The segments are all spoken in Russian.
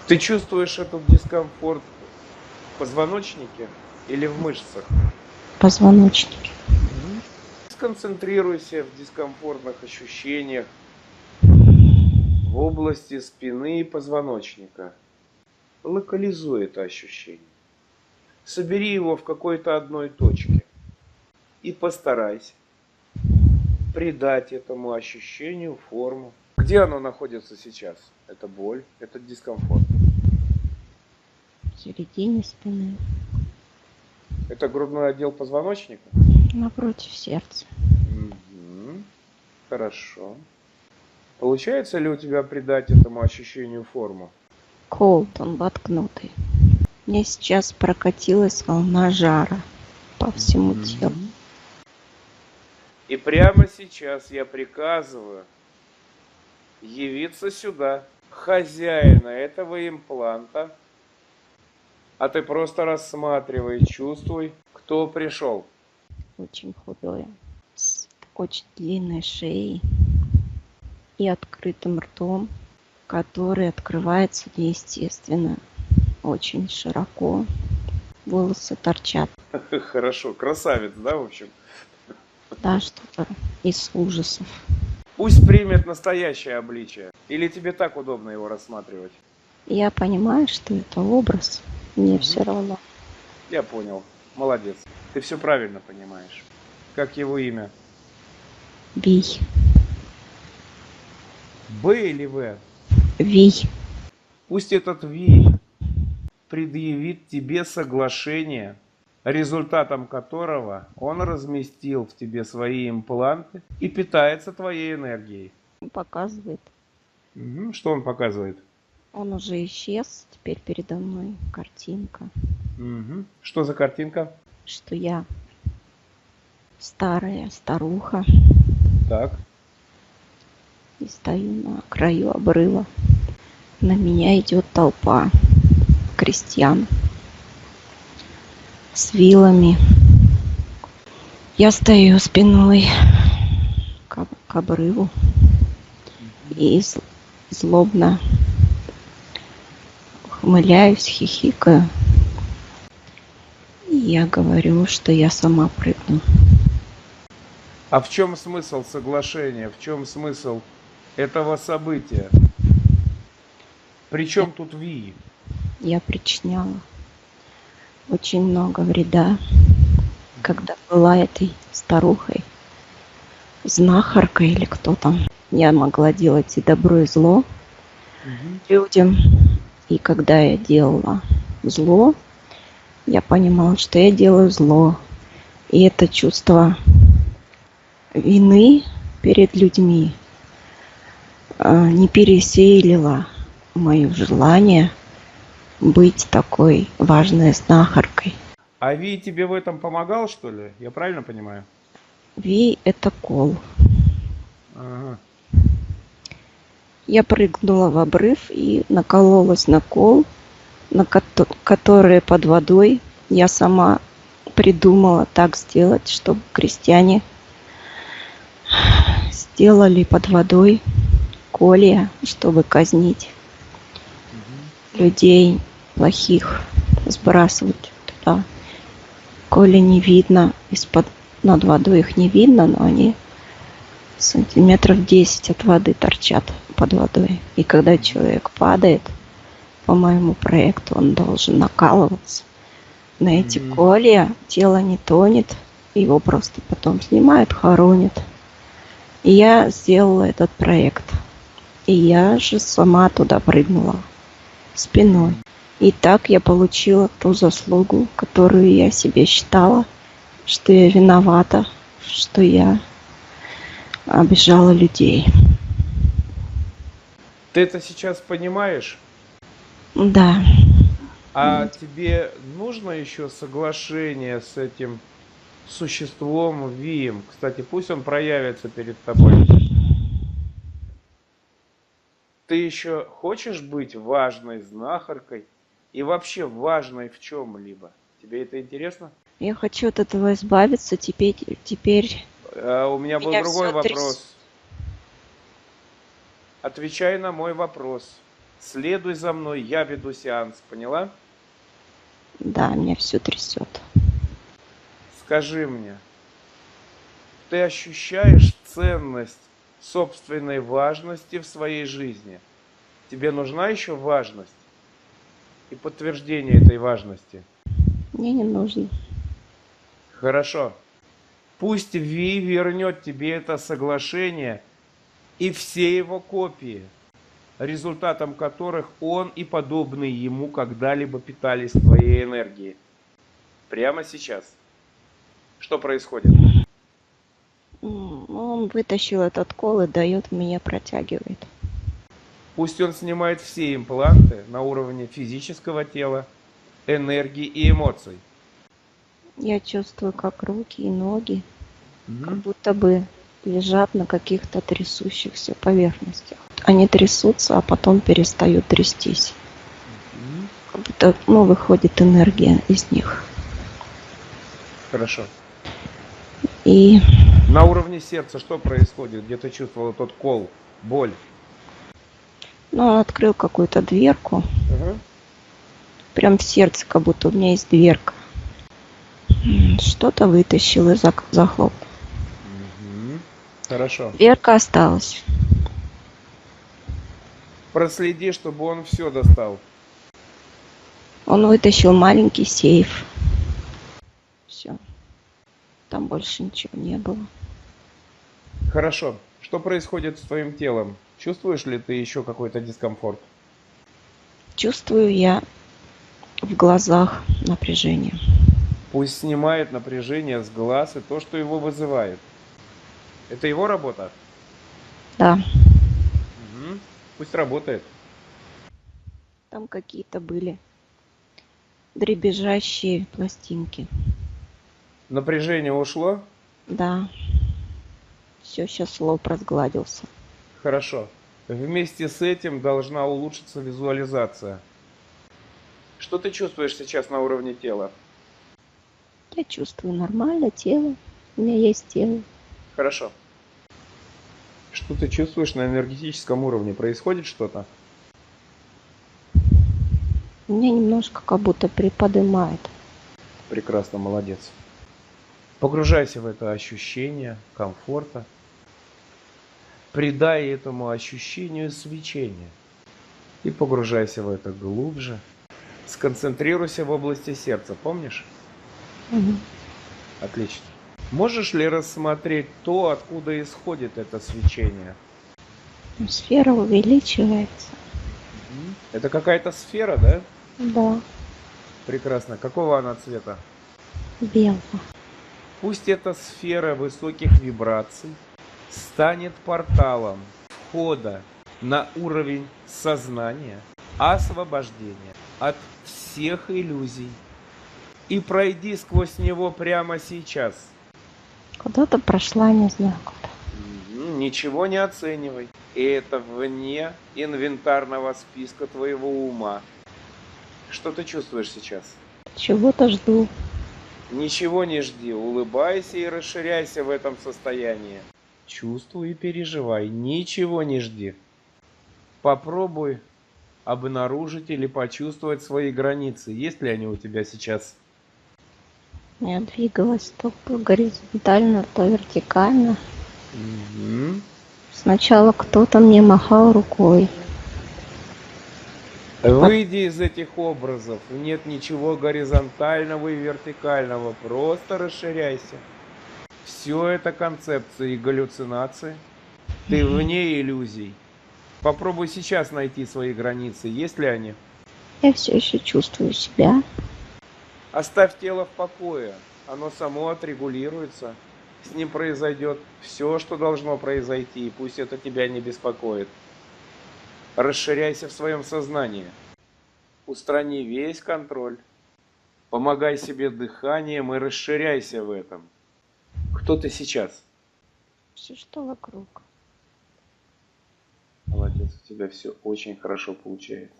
Ты чувствуешь этот дискомфорт в позвоночнике или в мышцах? Позвоночник. Мгм. Сконцентрируйся в дискомфортных ощущениях в области спины и позвоночника. Локализуй это ощущение. Собери его в какой-то одной точке и постарайся придать этому ощущению форму. Где оно находится сейчас? Это боль, этот дискомфорт. В середине спины. Это грудной отдел позвоночника? Напротив сердца. Мгм. Хорошо. Получается ли у тебя придать этому ощущению форму? Колд, он воткнутый. Мне сейчас прокатилась волна жара по всему телу. Мгм. И прямо сейчас я приказываю явиться сюда, хозяина этого импланта, а ты просто рассматривай, чувствуй, кто пришел. Очень худое. С очень длинной шеей и открытым ртом, который открывается неестественно. Очень широко. Волосы торчат. Хорошо, красавец, да, в общем? Да, что-то из ужасов. Пусть примет настоящее обличие. Или тебе так удобно его рассматривать? Я понимаю, что это образ. Мне Мгм. все равно. Я понял. Молодец. Ты все правильно понимаешь. Как его имя? Вий. Б или В? Вий. Пусть этот Ви предъявит тебе соглашение, результатом которого он разместил в тебе свои импланты и питается твоей энергией. Показывает. Что он показывает? Он уже исчез. Теперь передо мной картинка, Что за картинка? что я старая старуха Так. и стою на краю обрыва. На меня идет толпа крестьян с вилами. Я стою спиной к обрыву и злобно ухмыляюсь, хихикаю. И я говорю, что я сама прыгну. А в чем смысл соглашения? В чем смысл этого события? Причем тут Ви? Я причиняла очень много вреда, когда была этой старухой, знахаркой или кто там. Я могла делать и добро, и зло людям. И когда я делала зло, я понимала, что я делаю зло. И это чувство вины перед людьми не пересилило мое желание быть такой важной знахаркой. А Ви тебе в этом помогал, что ли? Я правильно понимаю? Ви – это кол. Ага. Я прыгнула в обрыв и накололась на кол, который под водой. Я сама придумала так сделать, чтобы крестьяне сделали под водой колья, чтобы казнить людей плохих, сбрасывать туда. Коли не видно, над водой их не видно, но они сантиметров 10 от воды торчат под водой. И когда человек падает, по моему проекту, он должен накалываться на эти колья, тело не тонет, его просто потом снимают, хоронят. И я сделала этот проект. И я же сама туда прыгнула спиной. И так я получила ту заслугу, которую я себе считала, что я виновата, что я обижала людей. Ты это сейчас понимаешь? Да. А тебе нужно еще соглашение с этим существом Вием? Кстати, пусть он проявится перед тобой. Ты еще хочешь быть важной знахаркой и вообще важной в чем-либо? Тебе это интересно? Я хочу от этого избавиться. Теперь У меня был меня другой все трясет. вопрос. Отвечай на мой вопрос. Следуй за мной, я веду сеанс, поняла? Да, меня все трясет. Скажи мне, ты ощущаешь ценность собственной важности в своей жизни? Тебе нужна еще важность и подтверждение этой важности? Мне не нужно. Хорошо. Пусть Ви вернет тебе это соглашение и все его копии, результатом которых он и подобные ему когда-либо питались твоей энергией. Прямо сейчас. Что происходит? Он вытащил этот кол и дает, меня протягивает. Пусть он снимает все импланты на уровне физического тела, энергии и эмоций. Я чувствую, как руки и ноги как Мгм. будто бы лежат на каких-то трясущихся поверхностях. Они трясутся, а потом перестают трястись. Мгм. Как будто, выходит энергия из них. Хорошо. И, На уровне сердца что происходит? Где ты чувствовал тот кол, боль? он открыл какую-то дверку. Ага. Прям в сердце, как будто у меня есть дверка. Что-то вытащил и захлопнул. Мгм. Хорошо. Дверка осталась. Проследи, чтобы он все достал. Он вытащил маленький сейф. Все. Там больше ничего не было. Хорошо. Что происходит с твоим телом? Чувствуешь ли ты еще какой-то дискомфорт? Чувствую я в глазах напряжение. Пусть снимает напряжение с глаз и то, что его вызывает. Это его работа? Да, Мгм. Пусть работает. там какие-то были дребезжащие пластинки. Напряжение ушло? Да, все, сейчас лоб разгладился. Хорошо. Вместе с этим должна улучшиться визуализация. Что ты чувствуешь сейчас на уровне тела? Я чувствую нормально тело. У меня есть тело. Хорошо. Что ты чувствуешь на энергетическом уровне? Происходит что-то? Меня немножко как будто приподнимает. Прекрасно, молодец. Погружайся в это ощущение комфорта. Придай этому ощущению свечение. И погружайся в это глубже. Сконцентрируйся в области сердца, помнишь? Мгм. Отлично. Можешь ли рассмотреть то, откуда исходит это свечение? Сфера увеличивается. Это какая-то сфера, да? Да, Прекрасно. Какого она цвета? белого. Пусть эта сфера высоких вибраций станет порталом входа на уровень сознания, освобождения от всех иллюзий. И пройди сквозь него прямо сейчас. Куда-то прошла, не знаю куда. Ничего не оценивай. И это вне инвентарного списка твоего ума. Что ты чувствуешь сейчас? Чего-то жду. Ничего не жди, улыбайся и расширяйся в этом состоянии. Чувствуй и переживай, ничего не жди. Попробуй обнаружить или почувствовать свои границы. Есть ли они у тебя сейчас? Я двигалась то горизонтально, то вертикально. Мгм. Сначала кто-то мне махал рукой. Выйди из этих образов. Нет ничего горизонтального и вертикального. Просто расширяйся. Все это концепции и галлюцинации. Ты вне иллюзий. Попробуй сейчас найти свои границы. Есть ли они? Я все еще чувствую себя. Оставь тело в покое. Оно само отрегулируется. С ним произойдет все, что должно произойти, и пусть это тебя не беспокоит. Расширяйся в своем сознании. Устрани весь контроль. Помогай себе дыханием и расширяйся в этом. Кто ты сейчас? Все, что вокруг. Молодец, у тебя все очень хорошо получается.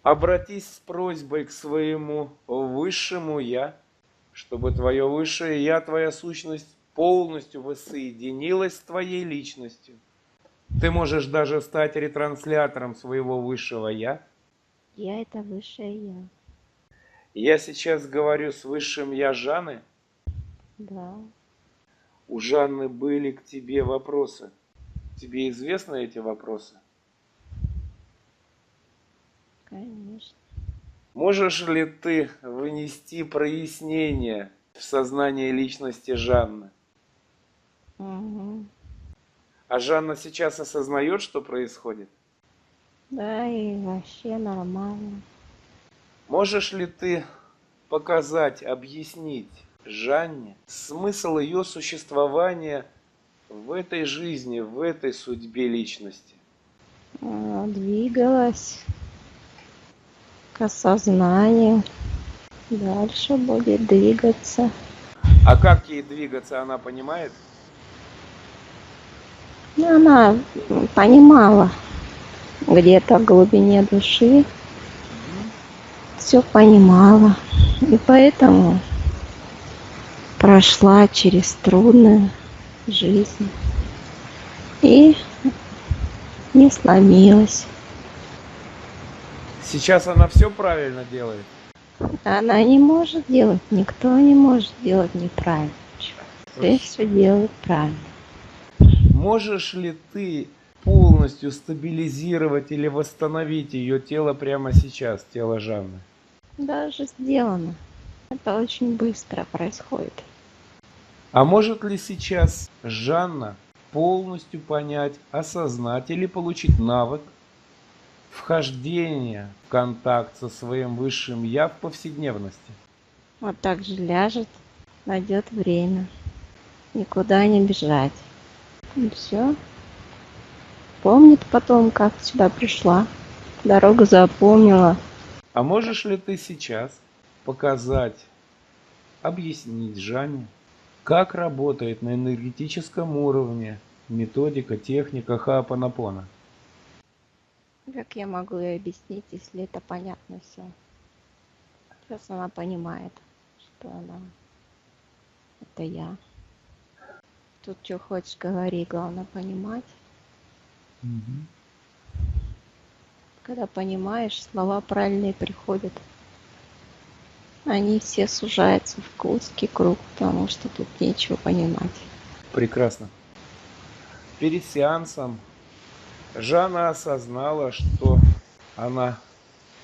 Обратись с просьбой к своему высшему Я, чтобы твое высшее Я, твоя сущность полностью воссоединилась с твоей личностью. Ты можешь даже стать ретранслятором своего высшего «Я». Я — это высшее я. Я сейчас говорю с высшим «Я» Жанны. Да, У Жанны были к тебе вопросы. Тебе известны эти вопросы? конечно. Можешь ли ты внести прояснение в сознание личности Жанны? Мгм. А Жанна сейчас осознает, что происходит? Да, и вообще нормально. Можешь ли ты показать, объяснить Жанне смысл ее существования в этой жизни, в этой судьбе личности? Двигалась к осознанию. Дальше будет двигаться. А как ей двигаться, она понимает? Ну, она понимала где-то в глубине души, все понимала. И поэтому прошла через трудную жизнь и не сломилась. Сейчас она все правильно делает. Она не может делать, никто не может делать неправильно. Все делают правильно. Можешь ли ты полностью стабилизировать или восстановить ее тело прямо сейчас, тело Жанны? Даже сделано. Это очень быстро происходит. А может ли сейчас Жанна полностью понять, осознать или получить навык вхождения в контакт со своим высшим «Я» в повседневности? Вот так же ляжет, найдет время. Никуда не бежать. И все. Помнит потом, как сюда пришла. Дорогу запомнила. А можешь ли ты сейчас показать, объяснить Жанне, как работает на энергетическом уровне методика, техника Хаапанапона? Как я могу ей объяснить, если это понятно все? Сейчас она понимает, что она — это я. Тут что хочешь говори, главное понимать. Когда понимаешь, слова правильные приходят. Они все сужаются в узкий круг, потому что тут нечего понимать. Прекрасно. Перед сеансом Жанна осознала, что она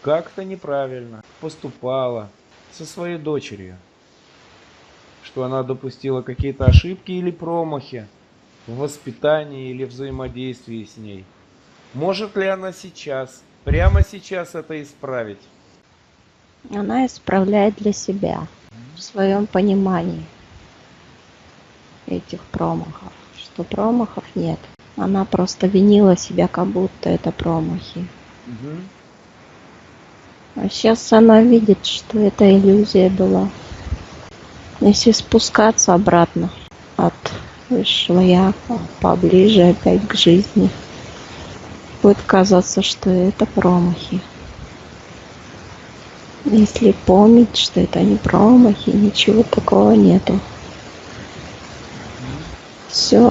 как-то неправильно поступала со своей дочерью, что она допустила какие-то ошибки или промахи в воспитании или взаимодействии с ней. Может ли она сейчас, прямо сейчас это исправить? Она исправляет для себя в своем понимании этих промахов, что промахов нет. Она просто винила себя, как будто это промахи. Мгм. А сейчас она видит, что это иллюзия была. Если спускаться обратно от высшего я поближе опять к жизни, будет казаться, что это промахи. Если помнить, что это не промахи, ничего такого нету. Все,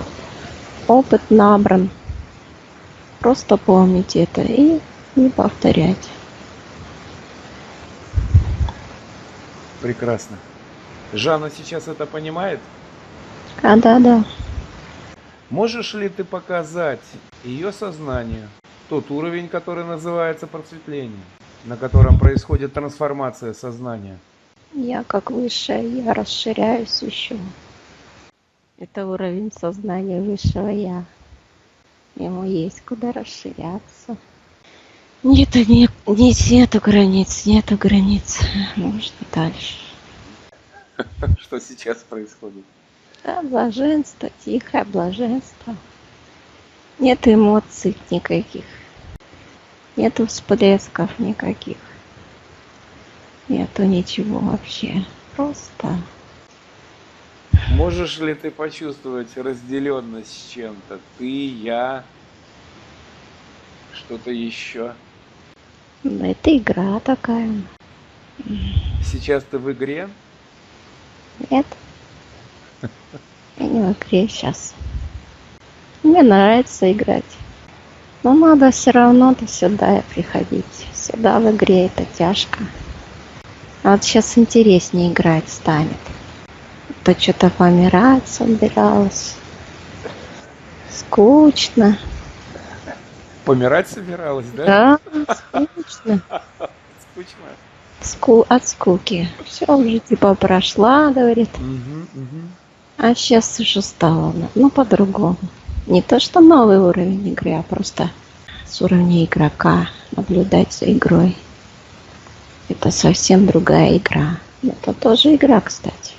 опыт набран. Просто помнить это и не повторять. Прекрасно. Жанна сейчас это понимает? Да. Можешь ли ты показать ее сознанию тот уровень, который называется просветление, на котором происходит трансформация сознания? Я как высшее я расширяюсь еще. Это уровень сознания высшего я. Ему есть куда расширяться. Нету границ. Можно дальше. Что сейчас происходит? Да, блаженство, тихое блаженство. Нет эмоций никаких. Нету всплесков никаких. Нету ничего вообще. Просто Можешь ли ты почувствовать разделенность с чем-то? Ты, я, что-то еще? это игра такая. Сейчас ты в игре? Нет, я не в игре сейчас. Мне нравится играть. Но надо все равно-то сюда и приходить. Сюда в игре это тяжко. А вот сейчас интереснее играть станет. То что-то помирать собиралась. Скучно. Помирать собиралась, да? Да, скучно. Скучно. От скуки. Все уже типа прошла, говорит. Мгм, мгм. А сейчас уже стало, ну, по-другому. Не то, что новый уровень игры, а просто с уровня игрока наблюдать за игрой. Это совсем другая игра. Это тоже игра, кстати.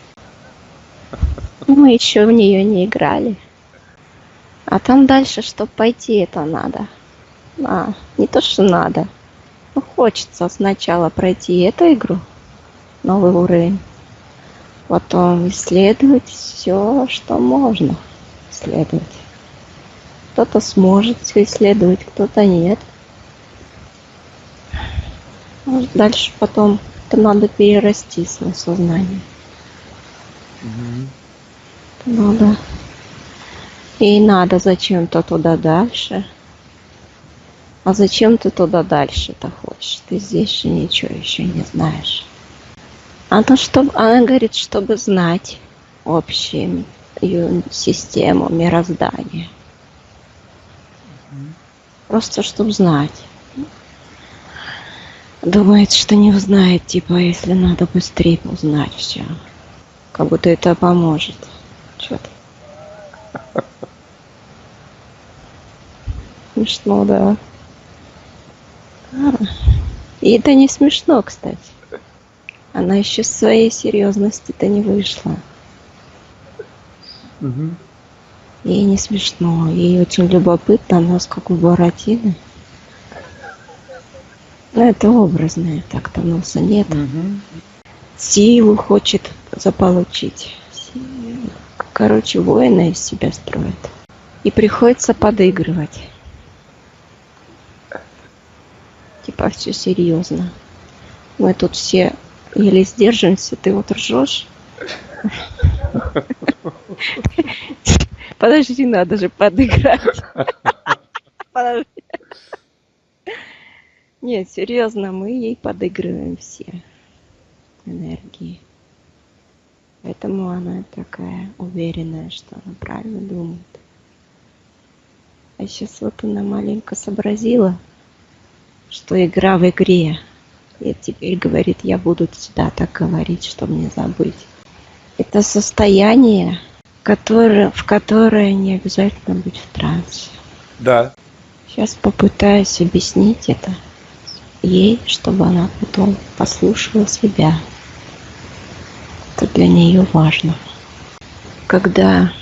Мы еще в нее не играли. А там дальше, чтобы пойти, это надо. Не то, что надо. Ну, хочется сначала пройти эту игру, новый уровень. Потом исследовать все, что можно исследовать. Кто-то сможет все исследовать, кто-то нет. Может, дальше потом это надо перерасти свое сознание. Мгм. Надо. И надо зачем-то туда дальше. А зачем ты туда дальше-то хочешь? Ты здесь же ничего еще не знаешь. Она говорит, чтобы знать общую систему мироздания. Просто чтобы знать. Думает, что не узнает, типа, если надо быстрее узнать все. Как будто это поможет. Что-то. Смешно, да. И это не смешно, кстати. Она еще с своей серьезности-то не вышла. Мгм. Ей не смешно. Ей очень любопытно, нос как у Буратино. Но это образное, так-то носа нет. Мгм. Силу хочет заполучить. Силу. Короче, воина из себя строит. И приходится подыгрывать. Типа все серьезно. Мы тут все еле сдерживаемся, ты вот ржешь. Подожди, надо же подыграть. Подожди. Нет, серьезно, мы ей подыгрываем все энергии. Поэтому она такая уверенная, что она правильно думает. А сейчас вот она маленько сообразила, что игра в игре. И теперь говорит, я буду всегда так говорить, чтобы не забыть. Это состояние, в которое не обязательно быть в трансе. Да. Сейчас попытаюсь объяснить это ей, чтобы она потом послушала себя. Это для нее важно. Когда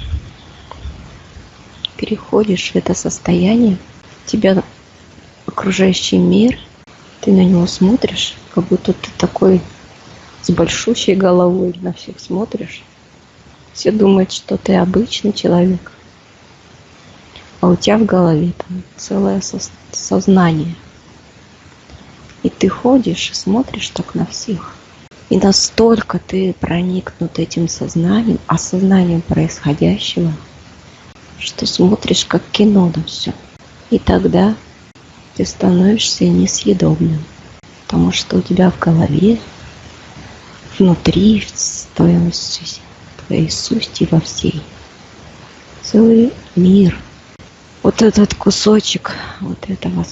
переходишь в это состояние, тебя окружающий мир, ты на него смотришь, как будто ты такой с большущей головой на всех смотришь. Все думают, что ты обычный человек, а у тебя в голове там целое сознание. И ты ходишь и смотришь так на всех. И настолько ты проникнут этим сознанием, осознанием происходящего, что смотришь как кино на все. И тогда ты становишься несъедобным, потому что у тебя в голове, внутри, в твоей сути во всей, целый мир. Вот этот кусочек вот этого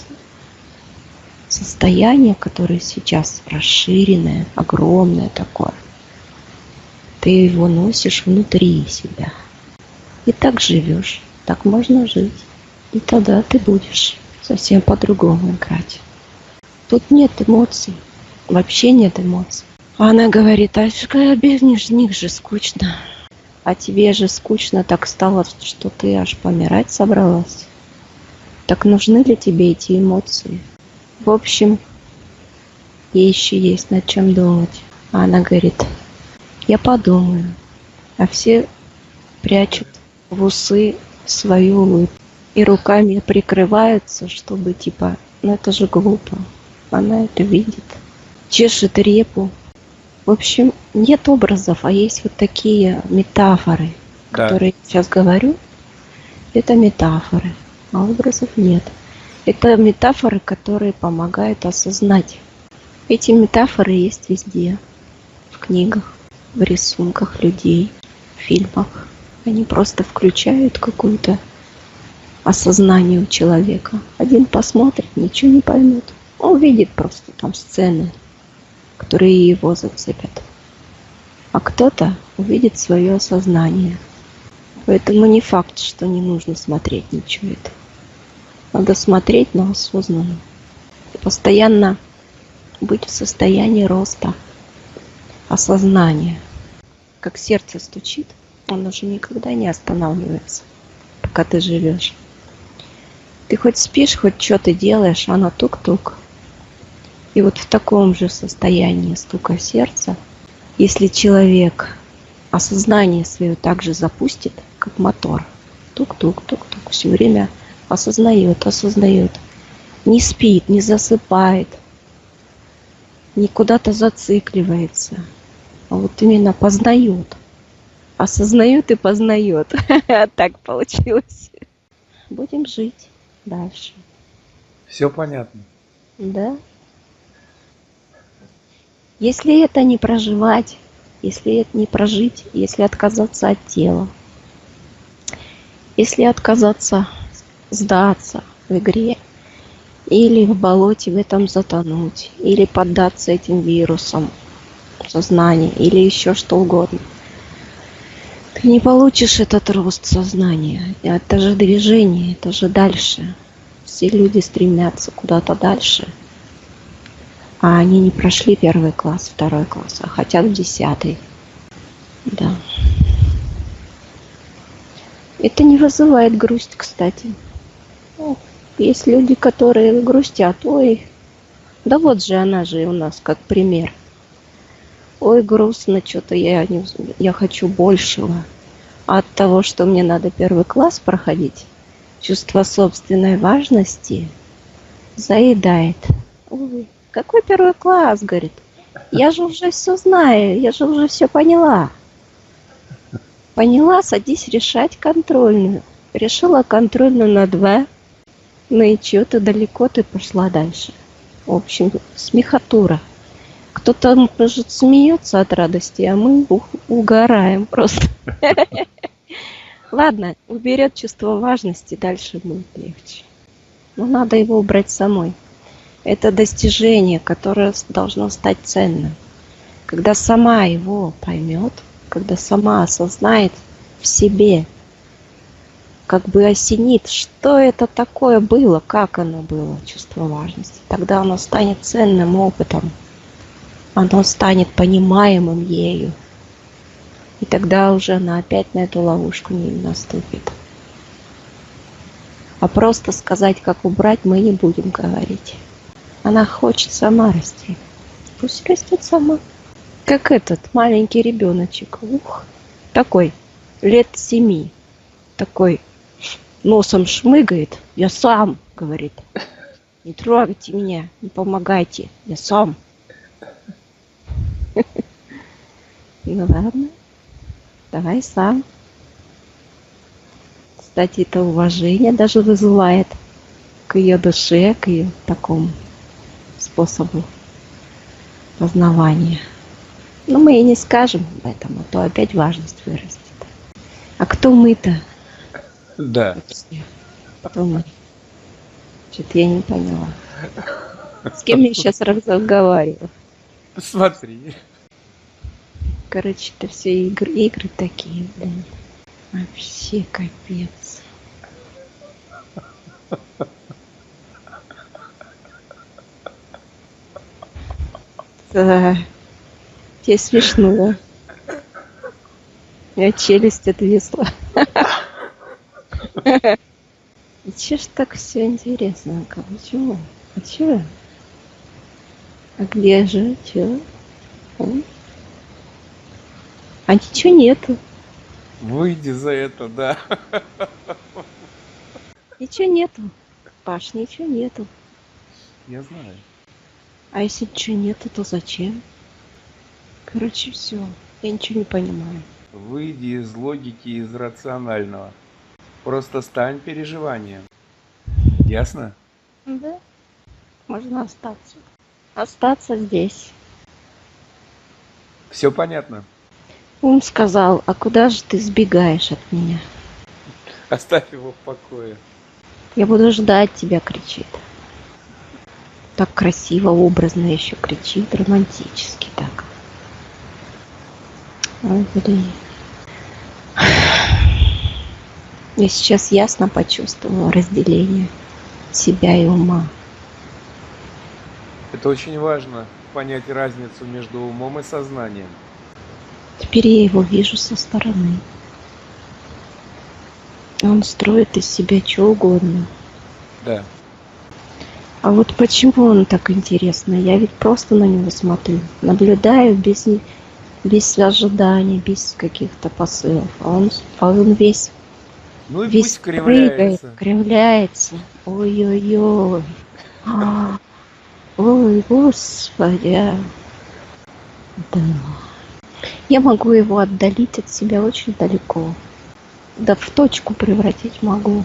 состояние, которое сейчас расширенное, огромное такое, ты его носишь внутри себя. И так живешь, так можно жить. И тогда ты будешь совсем по-другому играть. Тут нет эмоций, вообще нет эмоций. А она говорит, а без них же скучно. А тебе же скучно так стало, что ты аж помирать собралась. Так нужны ли тебе эти эмоции? В общем, ей еще есть над чем думать. А она говорит, я подумаю. А все прячут в усы свою улыбку. И руками прикрываются, чтобы типа, ну это же глупо. Она это видит. Чешет репу. В общем, нет образов, а есть вот такие метафоры, Да. которые я сейчас говорю. Это метафоры, а образов нет. Это метафоры, которые помогают осознать. Эти метафоры есть везде. В книгах, в рисунках людей, в фильмах. Они просто включают какое-то осознание у человека. Один посмотрит, ничего не поймет. Он увидит просто там сцены, которые его зацепят. А кто-то увидит свое осознание. Поэтому не факт, что не нужно смотреть ничего этого. Надо смотреть, но осознанно. Постоянно быть в состоянии роста, осознания. Как сердце стучит, оно же никогда не останавливается, пока ты живешь. Ты хоть спишь, хоть что ты делаешь, оно тук-тук. И вот в таком же состоянии стука сердца, если человек осознание свое также запустит, как мотор, тук-тук-тук-тук, все время осознает, не спит, не засыпает, не куда-то зацикливается, а вот именно познает, осознает и познает. Так получилось. Будем жить дальше. Все понятно. Да. Если это не проживать, если это не прожить, если отказаться от тела, если отказаться сдаться в игре, или в болоте в этом затонуть, или поддаться этим вирусам сознания, или еще что угодно, ты не получишь этот рост сознания. Это же движение, это же дальше. Все люди стремятся куда-то дальше. А они не прошли 1 класс, 2 класс, а хотят в 10. Да. Это не вызывает грусть, кстати. Ну, есть люди, которые грустят. Ой, да вот же она же у нас как пример. Ой, грустно, что-то я хочу большего. А от того, что мне надо 1 класс проходить, чувство собственной важности заедает. Ой, какой 1 класс, говорит. Я же уже все знаю, я же уже все поняла. Поняла, садись решать контрольную. Решила контрольную на 2. Ну и чё, ты далеко ты пошла дальше. В общем, смехотура. Кто-то, может, смеется от радости, а мы угораем просто. Ладно, уберет чувство важности, дальше будет легче. Но надо его убрать самой. Это достижение, которое должно стать ценным. Когда сама его поймет, когда сама осознает в себе, как бы осенит, что это такое было, как оно было, чувство важности. Тогда оно станет ценным опытом, оно станет понимаемым ею. И тогда уже она опять на эту ловушку не наступит. А просто сказать, как убрать, мы не будем говорить. Она хочет сама расти. Пусть растет сама. Как этот маленький ребеночек. Ух, такой, лет 7. Такой носом шмыгает. Я сам, говорит. Не трогайте меня, не помогайте. Я сам. Ну ладно, давай сам. Кстати, это уважение даже вызывает к ее душе, к ее такому способу познавания. Но мы и не скажем об этом, а то опять важность вырастет. А кто мы-то? Да. Кто мы? Что-то я не поняла. С кем я сейчас разговариваю? Посмотри. Короче, это все игры такие, блин. Вообще капец. Да. Тебе смешно, да? У меня челюсть отвисла. И че ж так все интересно? Почему? А че? А где же? Че? А ничего нету. Выйди за это, да. Ничего нету. Паш, ничего нету. Я знаю. А если ничего нету, то зачем? Короче, все. Я ничего не понимаю. Выйди из логики, из рационального. Просто стань переживанием. Ясно? Да, можно остаться. Остаться здесь. Все понятно? Он сказал, а куда же ты сбегаешь от меня? Оставь его в покое. Я буду ждать тебя, кричит. Так красиво, образно еще кричит, романтически так. Ой, блин. Я сейчас ясно почувствовала разделение себя и ума. Это очень важно, понять разницу между умом и сознанием. Теперь я его вижу со стороны. Он строит из себя что угодно. Да. А вот почему он так интересно? Я ведь просто на него смотрю, наблюдаю без ожиданий, без каких-то посылов. А он весь Ну и весь пусть прыгает, кривляется. кривляется. Ой-ой-ой. А, Ой, господи. Да. Я могу его отдалить от себя очень далеко. Да в точку превратить могу.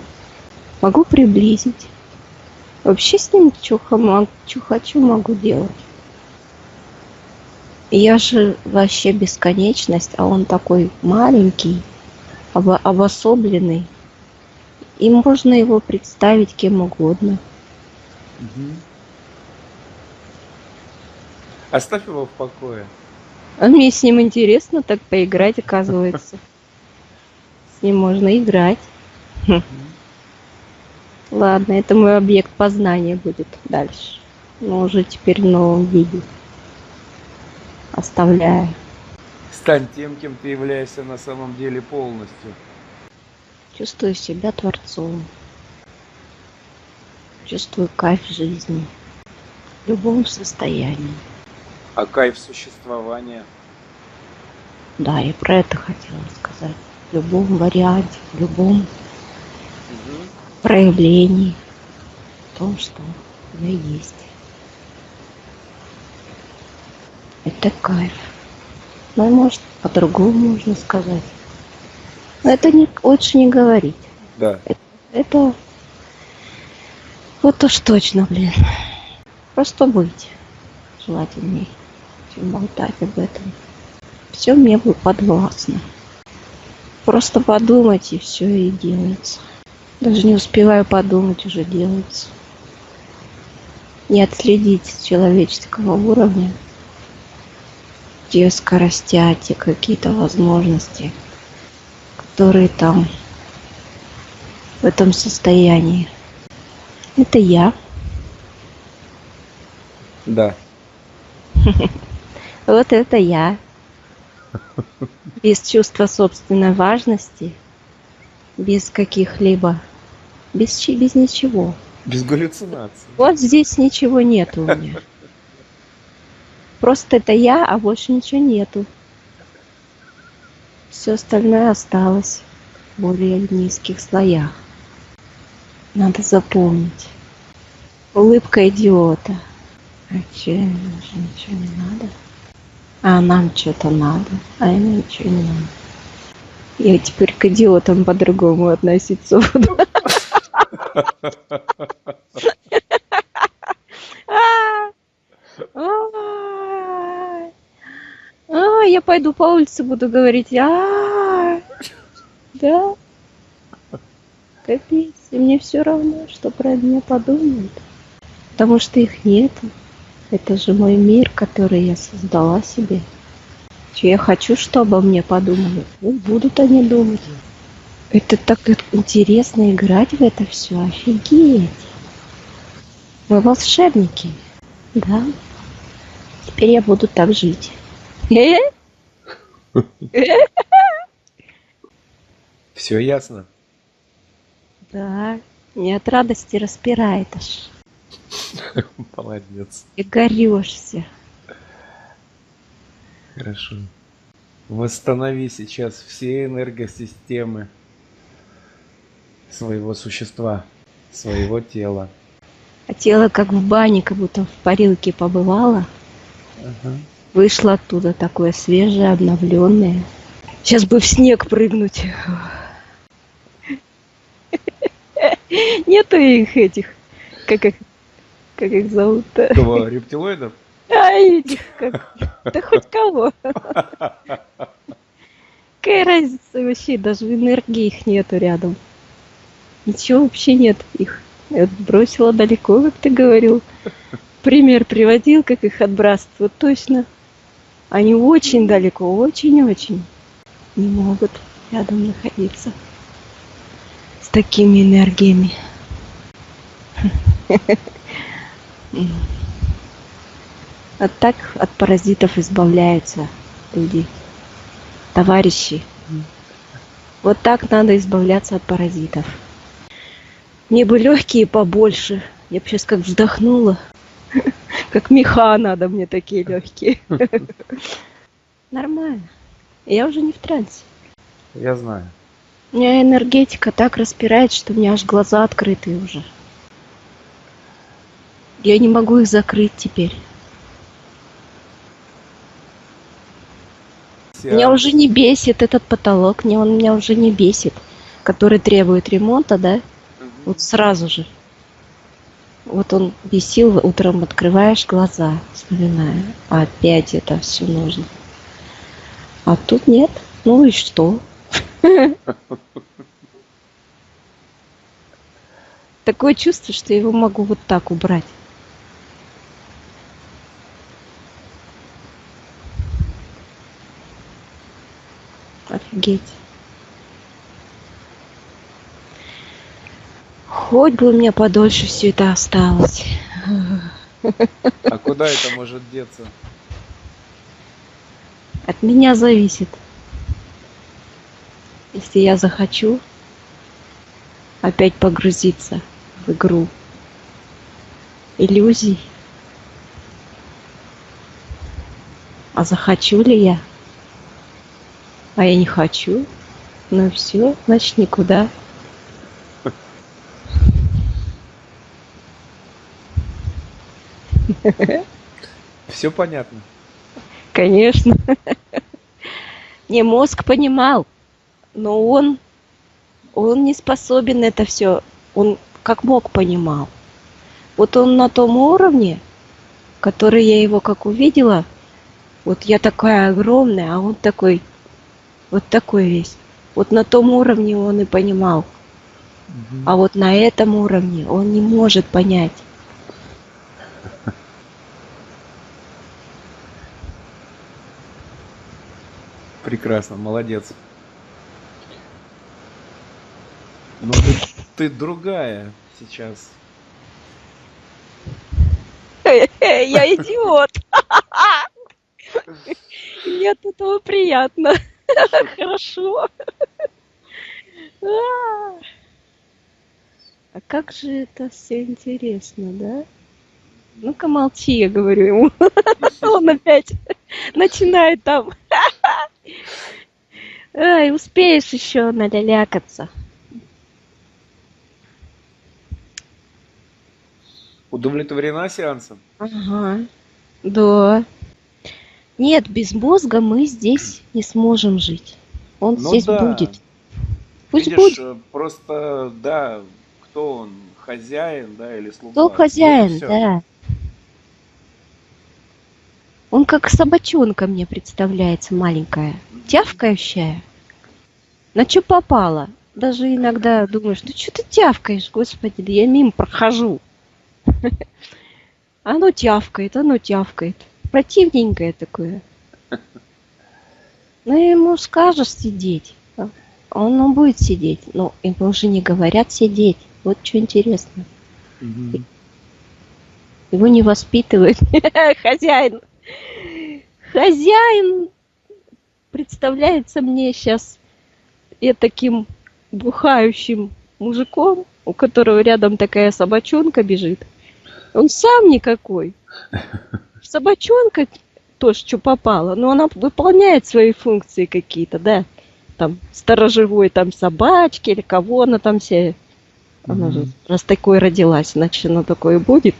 Могу приблизить. Вообще с ним что хочу, могу делать. Я же вообще бесконечность, а он такой маленький, обособленный. И можно его представить кем угодно. Мгм. Оставь его в покое. А мне с ним интересно так поиграть, оказывается. С ним можно играть. Хм. Ладно, это мой объект познания будет дальше. Но уже теперь в новом виде. Оставляю. Стань тем, кем ты являешься на самом деле полностью. Чувствую себя творцом. Чувствую кайф жизни. В любом состоянии. А кайф существования. Да, я про это хотела сказать. В любом варианте, в любом Мгм. проявлении. В том, что я есть. Это кайф. Ну, может, по-другому можно сказать. Но это лучше не говорить. Да. Это вот уж точно, блин. Просто быть желательней, чем болтать об этом. Все мне подвластно. Просто подумать, и все и делается. Даже не успеваю подумать, уже делается. Не отследить с человеческого уровня те скоростя, те какие-то возможности, которые там в этом состоянии. Это я. Да. Вот это я. Без чувства собственной важности, без каких-либо, без ничего. Без галлюцинаций. Вот здесь ничего нету у меня. Просто это я, а больше ничего нету. Все остальное осталось в более низких слоях. Надо запомнить. Улыбка идиота. А че, ему же ничего не надо. А нам что-то надо, а ему ничего не надо. Я теперь к идиотам по-другому относиться буду. Я пойду по улице буду говорить. Да, капец. И мне все равно, что про меня подумают. Потому что их нету. Это же мой мир, который я создала себе. Че я хочу, чтобы обо мне подумали. Вот будут они думать. Это так интересно играть в это все. Офигеть. Мы волшебники. Да. Теперь я буду так жить. Все ясно. Да. Мне от радости распирает аж. Молодец. И горёшься. Хорошо. Восстанови сейчас все энергосистемы своего существа, своего тела. А тело как в бане, как будто в парилке побывало. Ага. Вышло оттуда такое свежее, обновленное. Сейчас бы в снег прыгнуть. Нету их этих, как их, Как их зовут-то? Кого, рептилоидов? Ай, как... Да хоть кого. Какая разница вообще, даже в энергии их нету рядом. Ничего вообще нет их. Я вот бросила далеко, как ты говорил. Пример приводил, как их отбрасывают. Вот точно. Они очень далеко, очень-очень не могут рядом находиться с такими энергиями. А так от паразитов избавляются люди, товарищи. Вот так надо избавляться от паразитов. Мне бы легкие побольше. Я бы сейчас как вздохнула. Как меха надо мне такие легкие. Нормально. Я уже не в трансе. Я знаю. У меня энергетика так распирает, что у меня аж глаза открыты уже. Я не могу их закрыть теперь. Меня уже не бесит этот потолок, он меня уже не бесит, который требует ремонта, да? Вот сразу же. Вот он бесил, утром открываешь глаза, вспоминая, опять это все нужно. А тут нет. Ну и что? Такое чувство, что я его могу вот так убрать. Офигеть. Хоть бы у меня подольше все это осталось. А куда это может деться? От меня зависит. Если я захочу опять погрузиться в игру иллюзий. А захочу ли я? А я не хочу. Ну все, значит никуда. Все понятно. Конечно. Не, мозг понимал, но он не способен это все. Он как мог понимал. Вот он на том уровне, который я его как увидела, вот я такая огромная, а он такой, вот такой весь. Вот на том уровне он и понимал. А вот на этом уровне он не может понять. Прекрасно, молодец. Ну ты другая сейчас. Я идиот. Мне от этого приятно. Хорошо. А как же это все интересно, да? Ну-ка молчи, я говорю ему. Он опять начинает там. Ай, успеешь еще налялякаться. Удовлетворена сеансом? Ага. Да. Нет, без мозга мы здесь не сможем жить. Он Ну здесь да. будет. Пусть Видишь, будет. просто, да, кто он, хозяин, да, или слуга? Кто хозяин, Вот и всё. да. Он как собачонка мне представляется, маленькая, тявкающая. На что попало? Даже иногда думаешь, ну что ты тявкаешь, господи, да я мимо прохожу. Оно тявкает. Противненькое такое. Ну, ему скажешь сидеть. Он будет сидеть. Но им уже не говорят сидеть. Вот что интересно. Мгм. Его не воспитывают. Хозяин. Хозяин представляется мне сейчас таким бухающим мужиком, у которого рядом такая собачонка бежит. Он сам никакой. Собачонка тоже, что попало, но она выполняет свои функции какие-то, да. Там сторожевой там собачки или кого она там все. Она же раз такой родилась, значит она такое будет.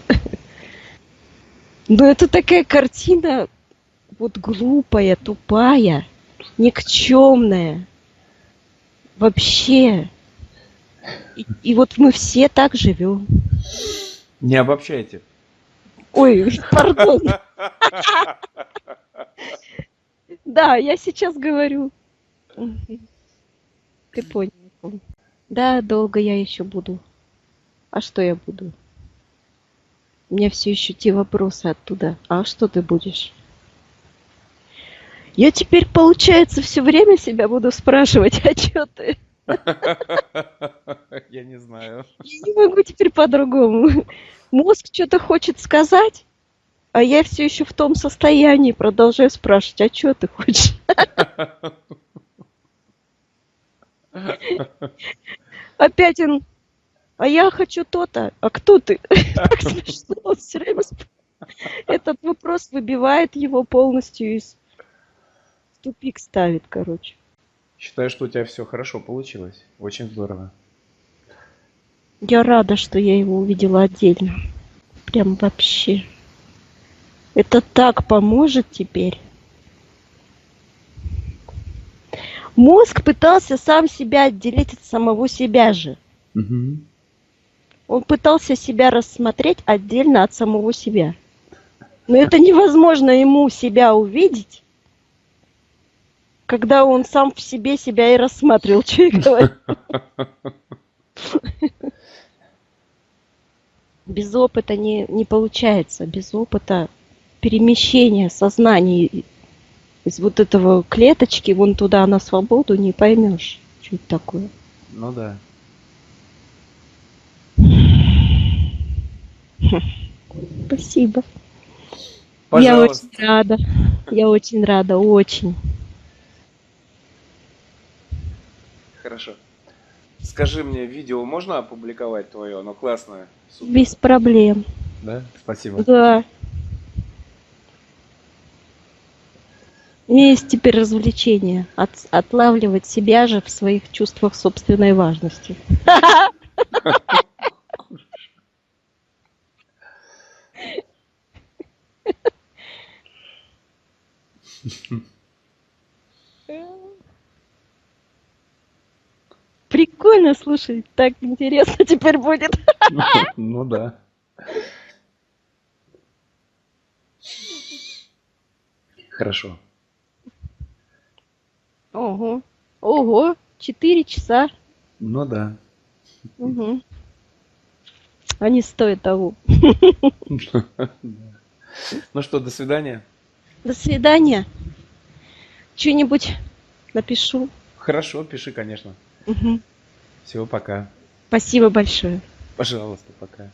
Но это такая картина вот глупая, тупая, никчемная. Вообще. И вот мы все так живем. Не обобщайте. Ой, пардон. Да, я сейчас говорю. Мгм. Ты понял. Да, долго я еще буду. А что я буду? У меня все еще те вопросы оттуда. А что ты будешь? Я теперь, получается, все время себя буду спрашивать, а что ты? Я не знаю. Я не могу теперь по-другому. Мозг что-то хочет сказать, а я все еще в том состоянии продолжаю спрашивать, а что ты хочешь? Опять он, а я хочу то-то, а кто ты? Так смешно, он все время этот вопрос выбивает его полностью из в тупик ставит, короче. Считаю, что у тебя все хорошо получилось. Очень здорово. Я рада, что я его увидела отдельно. Прям вообще. Это так поможет теперь. Мозг пытался сам себя отделить от самого себя же. Мгм. Он пытался себя рассмотреть отдельно от самого себя. Но это невозможно ему себя увидеть, когда он сам в себе себя и рассматривал, что я говорю. Без опыта не получается. Без опыта перемещения сознания из вот этого клеточки вон туда на свободу не поймешь, что это такое. Ну да. Спасибо. Я Пожалуйста. очень рада. Я очень рада, очень. Хорошо. Скажи мне, видео можно опубликовать твое? Оно классное. Супер. Без проблем. Да? Спасибо. Да. У меня есть теперь развлечение. Отлавливать себя же в своих чувствах собственной важности. Прикольно, слушай, так интересно теперь будет. Ну да. Хорошо. Ого. Ого, 4 часа. Ну да. Угу. Они стоят того. Ну что, до свидания. До свидания. Что-нибудь напишу. Хорошо, пиши, конечно. Угу. Всего пока. Спасибо большое. Пожалуйста, пока.